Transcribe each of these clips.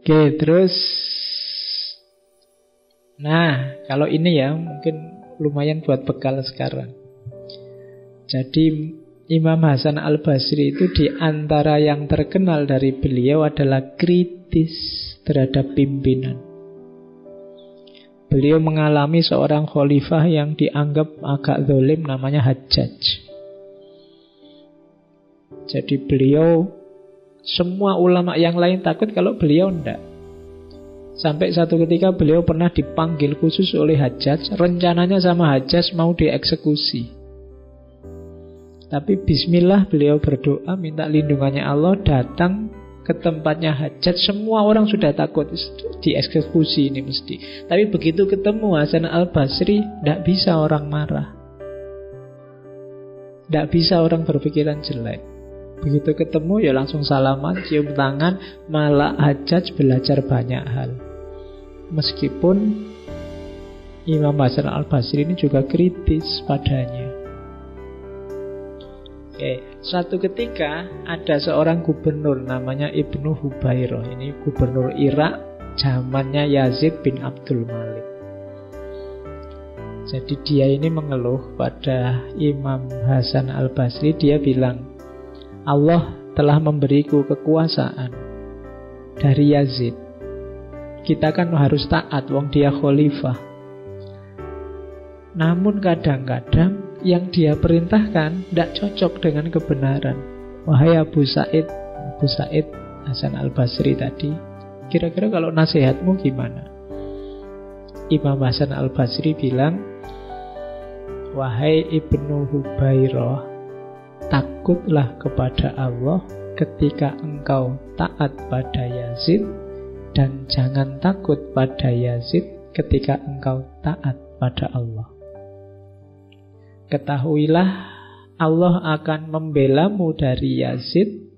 Oke, terus nah, kalau ini ya mungkin lumayan buat bekal sekarang. Jadi Imam Hasan Al-Basri itu di antara yang terkenal dari beliau adalah kritis terhadap pimpinan. Beliau mengalami seorang khalifah yang dianggap agak zalim, namanya Hajjaj. Jadi beliau, semua ulama yang lain takut, kalau beliau enggak. Sampai satu ketika beliau pernah dipanggil khusus oleh Hajjaj. Rencananya sama Hajjaj mau dieksekusi. Tapi bismillah beliau berdoa, minta lindungannya Allah, datang ke tempatnya Hajjaj. Semua orang sudah takut dieksekusi ini mesti. Tapi begitu ketemu Hasan Al-Basri, tidak bisa orang marah, tidak bisa orang berpikiran jelek. Begitu ketemu ya langsung salaman, cium tangan. Malah Hajjaj belajar banyak hal. Meskipun Imam Hasan Al-Basri ini juga kritis padanya. Oke, suatu ketika ada seorang gubernur namanya Ibnu Hubairah. Ini gubernur Irak zamannya Yazid bin Abdul Malik. Jadi dia ini mengeluh pada Imam Hasan Al-Basri. Dia bilang, Allah telah memberiku kekuasaan dari Yazid. Kita kan harus taat, wong dia khalifah. Namun kadang-kadang yang dia perintahkan tidak cocok dengan kebenaran. Wahai Abu Sa'id Hasan Al-Basri tadi, kira-kira kalau nasihatmu gimana? Imam Hasan Al-Basri bilang, wahai Ibnu Hubairah, takutlah kepada Allah ketika engkau taat pada Yazid, dan jangan takut pada Yazid ketika engkau taat pada Allah. Ketahuilah Allah akan membelamu dari Yazid,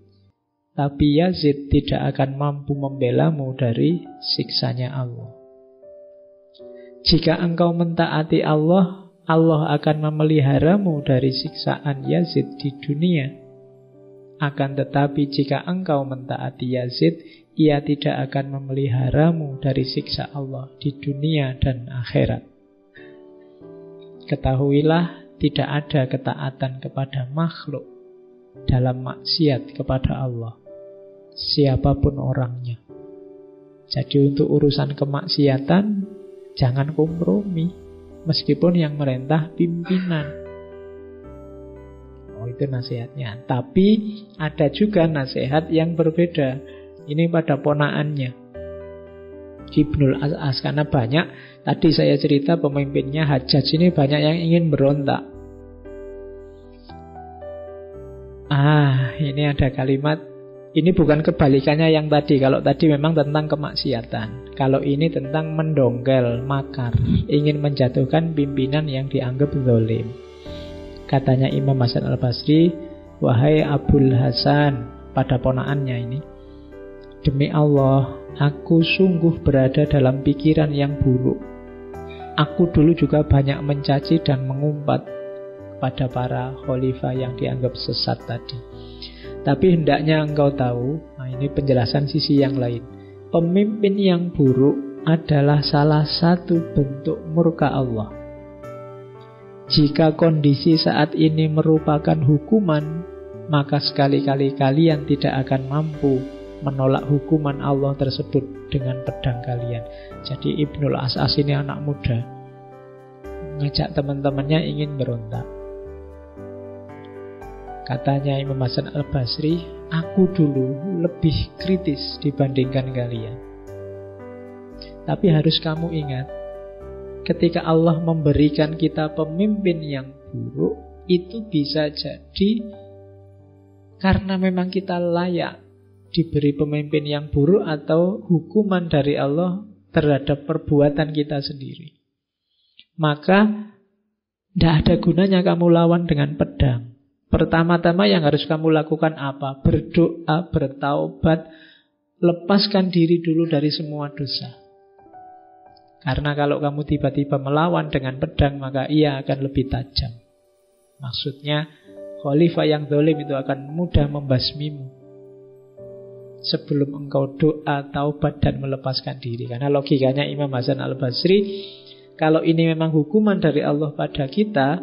tapi Yazid tidak akan mampu membelamu dari siksanya Allah. Jika engkau mentaati Allah, Allah akan memeliharamu dari siksaan Yazid di dunia. Akan tetapi jika engkau mentaati Yazid, ia tidak akan memeliharamu dari siksa Allah di dunia dan akhirat. Ketahuilah, tidak ada ketaatan kepada makhluk dalam maksiat kepada Allah, siapapun orangnya. Jadi untuk urusan kemaksiatan, jangan kompromi, meskipun yang merintah pimpinan. Oh, itu nasihatnya. Tapi ada juga nasihat yang berbeda. Ini pada ponaannya, Ibnul As'as. Karena banyak, tadi saya cerita pemimpinnya Hajjaj ini banyak yang ingin berontak. Ini ada kalimat. Ini bukan kebalikannya yang tadi. Kalau tadi memang tentang kemaksiatan, kalau ini tentang mendongkel, makar, ingin menjatuhkan pimpinan yang dianggap zalim. Katanya Imam Hasan Al-Basri, wahai Abul Hasan, pada ponaannya ini, demi Allah, aku sungguh berada dalam pikiran yang buruk. Aku dulu juga banyak mencaci dan mengumpat pada para khalifah yang dianggap sesat tadi. Tapi hendaknya engkau tahu, ini penjelasan sisi yang lain. Pemimpin yang buruk adalah salah satu bentuk murka Allah. Jika kondisi saat ini merupakan hukuman, maka sekali-kali kalian tidak akan mampu menolak hukuman Allah tersebut dengan pedang kalian. Jadi Ibnul As'as ini anak muda, ngajak teman-temannya ingin berontak. Katanya Imam Hasan Al-Basri, aku dulu lebih kritis dibandingkan kalian. Tapi harus kamu ingat, ketika Allah memberikan kita pemimpin yang buruk, itu bisa jadi karena memang kita layak diberi pemimpin yang buruk, atau hukuman dari Allah terhadap perbuatan kita sendiri. Maka tidak ada gunanya kamu lawan dengan pedang. Pertama-tama yang harus kamu lakukan apa? Berdoa, bertaubat, lepaskan diri dulu dari semua dosa. Karena kalau kamu tiba-tiba melawan dengan pedang, maka ia akan lebih tajam. Maksudnya, khalifah yang zalim itu akan mudah membasmimu. sebelum engkau doa, taubat dan melepaskan diri. Karena logikanya Imam Hasan Al-Basri, kalau ini memang hukuman dari Allah pada kita,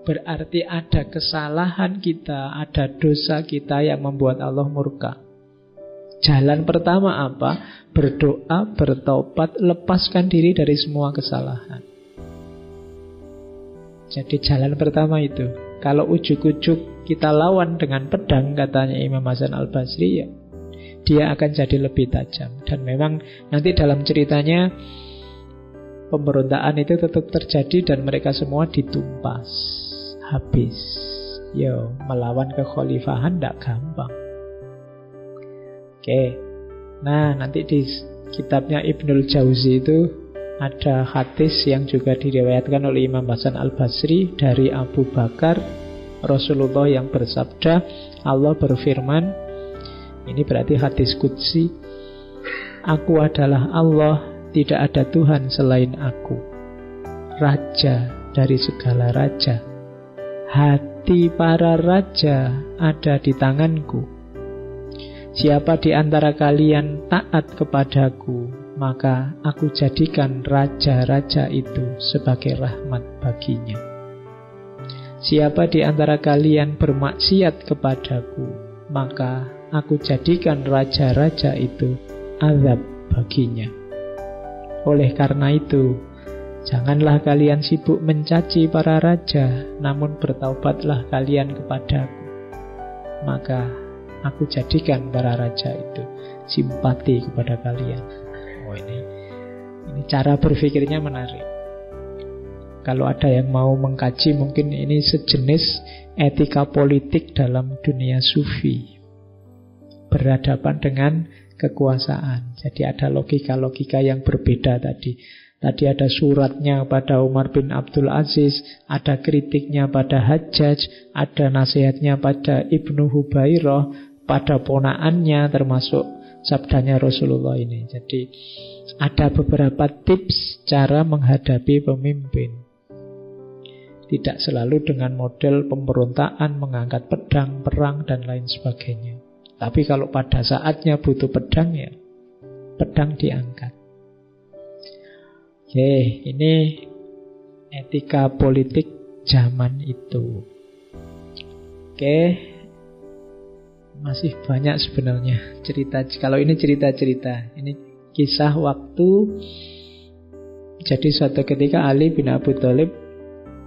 berarti ada kesalahan kita, ada dosa kita yang membuat Allah murka. Jalan pertama apa? Berdoa, bertaubat, lepaskan diri dari semua kesalahan. Jadi jalan pertama itu. Kalau ujuk-ujuk kita lawan dengan pedang, katanya Imam Hasan Al-Basri, ya, dia akan jadi lebih tajam. Dan memang nanti dalam ceritanya pemberontakan itu tetap terjadi dan mereka semua ditumpas habis. Yo, melawan kekhalifahan tidak gampang. Oke. Nah, nanti di kitabnya Ibnul Jauzi itu ada hadis yang juga diriwayatkan oleh Imam Hasan Al-Basri dari Abu Bakar, Rasulullah yang bersabda, Allah berfirman, ini berarti hadis qudsi, aku adalah Allah, tidak ada Tuhan selain aku, Raja dari segala raja, hati para raja ada di tanganku. Siapa di antara kalian taat kepadaku, maka aku jadikan raja-raja itu sebagai rahmat baginya. Siapa di antara kalian bermaksiat kepadaku, maka aku jadikan raja-raja itu azab baginya. Oleh karena itu, janganlah kalian sibuk mencaci para raja, namun bertaubatlah kalian kepadaku. Maka aku jadikan para raja itu simpati kepada kalian. Oh, ini cara berpikirnya menarik. Kalau ada yang mau mengkaji, mungkin ini sejenis etika politik dalam dunia sufi, berhadapan dengan kekuasaan. Jadi ada logika-logika yang berbeda tadi. Tadi ada suratnya pada Umar bin Abdul Aziz, ada kritiknya pada Hajjaj, ada nasihatnya pada Ibnu Hubairah, pada ponaannya, termasuk sabdanya Rasulullah ini. Jadi ada beberapa tips cara menghadapi pemimpin. Tidak selalu dengan model pemberontakan, mengangkat pedang, perang, dan lain sebagainya. Tapi kalau pada saatnya butuh pedang, ya pedang diangkat. Oke, ini etika politik zaman itu. Oke, masih banyak sebenarnya cerita. Kalau ini cerita-cerita, ini kisah waktu. Jadi suatu ketika Ali bin Abi Thalib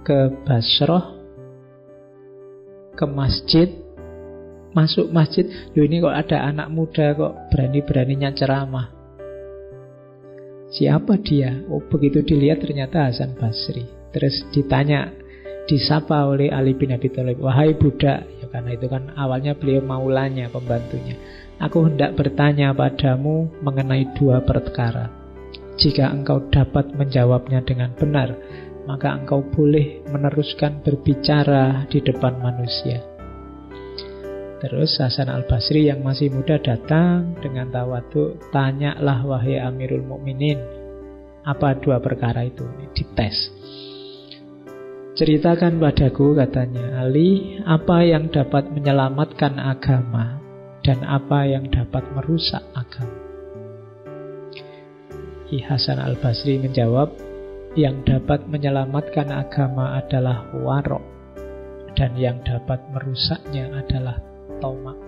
ke Basrah, ke masjid, masuk masjid, loh ini kok ada anak muda kok berani-beraninya ceramah. Siapa dia? Oh, begitu dilihat ternyata Hasan Basri. Terus ditanya, disapa oleh Ali bin Abi Thalib, wahai budak, ya karena itu kan awalnya beliau maulanya, pembantunya. Aku hendak bertanya padamu mengenai dua perkara. Jika engkau dapat menjawabnya dengan benar, maka engkau boleh meneruskan berbicara di depan manusia. Terus Hasan Al-Basri yang masih muda datang dengan tawadhu, tanyalah wahai Amirul Mukminin, apa dua perkara itu? Dites. Ceritakan padaku, katanya Ali, apa yang dapat menyelamatkan agama dan apa yang dapat merusak agama. Hasan Al-Basri menjawab, yang dapat menyelamatkan agama adalah warok, dan yang dapat merusaknya adalah tamak.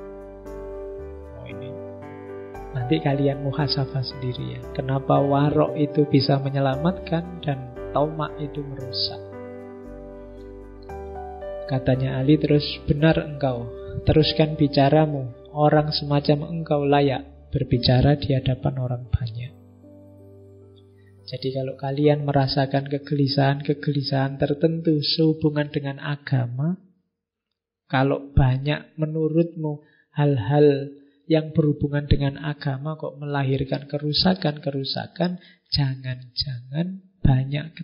Oh, ini nanti kalian muhasabah sendiri ya. Kenapa warok itu bisa menyelamatkan dan tamak itu merusak? Katanya Ali terus, benar engkau, teruskan bicaramu. Orang semacam engkau layak berbicara di hadapan orang banyak. Jadi kalau kalian merasakan kegelisahan tertentu sehubungan dengan agama, kalau banyak menurutmu hal-hal yang berhubungan dengan agama kok melahirkan kerusakan-kerusakan, jangan-jangan banyak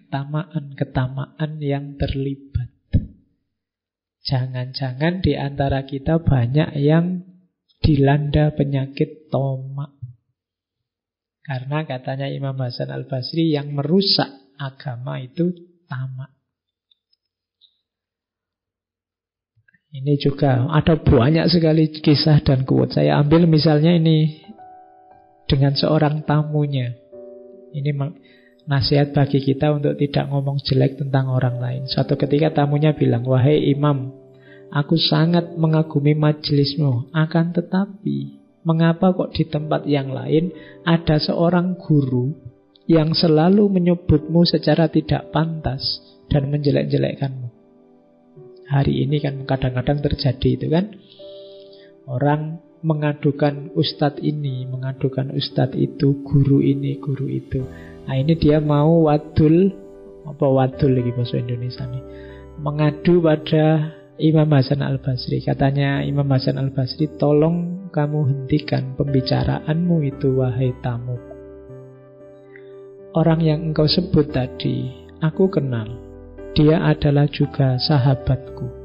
ketamaan yang terlibat. Jangan-jangan di antara kita banyak yang dilanda penyakit tamak. Karena katanya Imam Hasan Al-Basri, yang merusak agama itu tamak. Ini juga ada banyak sekali kisah dan quote. Saya ambil misalnya ini dengan seorang tamunya. Ini nasihat bagi kita untuk tidak ngomong jelek tentang orang lain. Suatu ketika tamunya bilang, "Wahai imam, aku sangat mengagumi majelismu. Akan tetapi, mengapa kok di tempat yang lain ada seorang guru yang selalu menyebutmu secara tidak pantas dan menjelek-jelekkanmu?" Hari ini kan kadang-kadang terjadi itu kan. Orang mengadukan ustadz ini, mengadukan ustadz itu, guru ini, guru itu. Nah ini dia mau wadul lagi bahasa Indonesia nih, mengadu pada Imam Hasan Al-Basri. Katanya Imam Hasan Al-Basri, "Tolong kamu hentikan pembicaraanmu itu, wahai tamu. Orang yang engkau sebut tadi, aku kenal. Dia adalah juga sahabatku.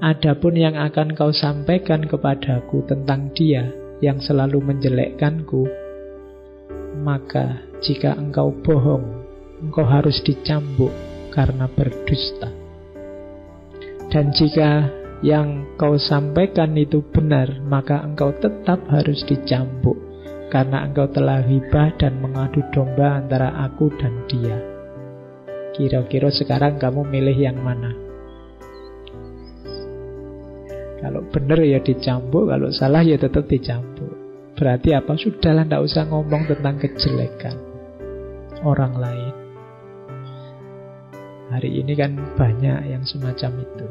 Adapun yang akan kau sampaikan kepadaku tentang dia yang selalu menjelekkanku, maka jika engkau bohong, engkau harus dicambuk karena berdusta. Dan jika yang kau sampaikan itu benar, maka engkau tetap harus dicambuk karena engkau telah hibah dan mengadu domba antara aku dan dia. Kira-kira sekarang kamu milih yang mana?" Kalau benar ya dicambuk, kalau salah ya tetap dicambuk. Berarti apa? Sudahlah, tidak usah ngomong tentang kejelekan orang lain. Hari ini kan banyak yang semacam itu.